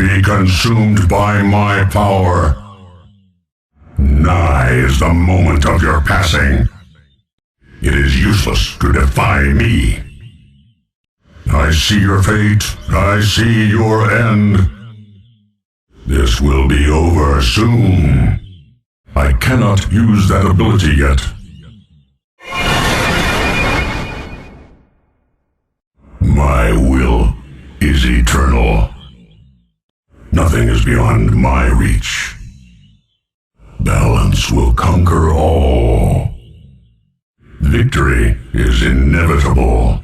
be consumed by my power. Nigh is the moment of your passing. It is useless to defy me. I see your fate. I see your end. This will be over soon. I cannot use that ability yet. My will is eternal. Nothing is beyond my reach. Balance will conquer all. Victory is inevitable.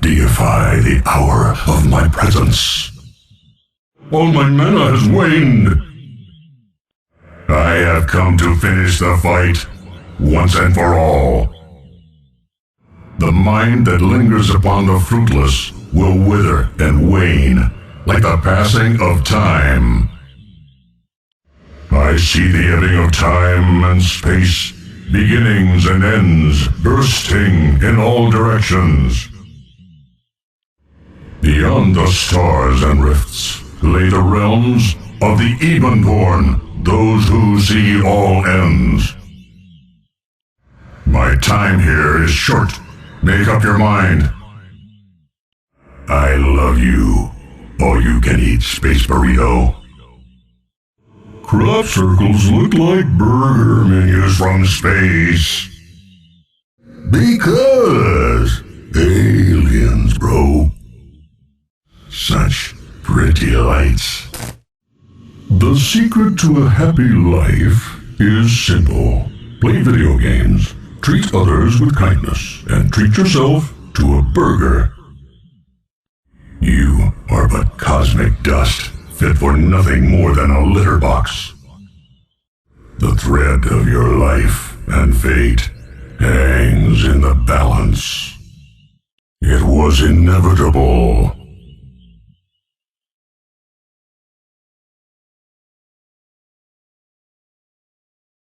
Deify the hour of my presence. All my mana has waned. I have come to finish the fight once and for all. The mind that lingers upon the fruitless will wither and wane like the passing of time. I see the ebbing of time and space, beginnings and ends bursting in all directions. Beyond the stars and rifts lay the realms of the even-born, those who see all ends. My time here is short. Make up your mind. I love you, all-you-can-eat space burrito. Crop circles look like burger menus from space. Because aliens, bro. Such pretty lights. The secret to a happy life is simple. Play video games, treat others with kindness, and treat yourself to a burger. You are but cosmic dust, fit for nothing more than a litter box. The thread of your life and fate hangs in the balance. It was inevitable.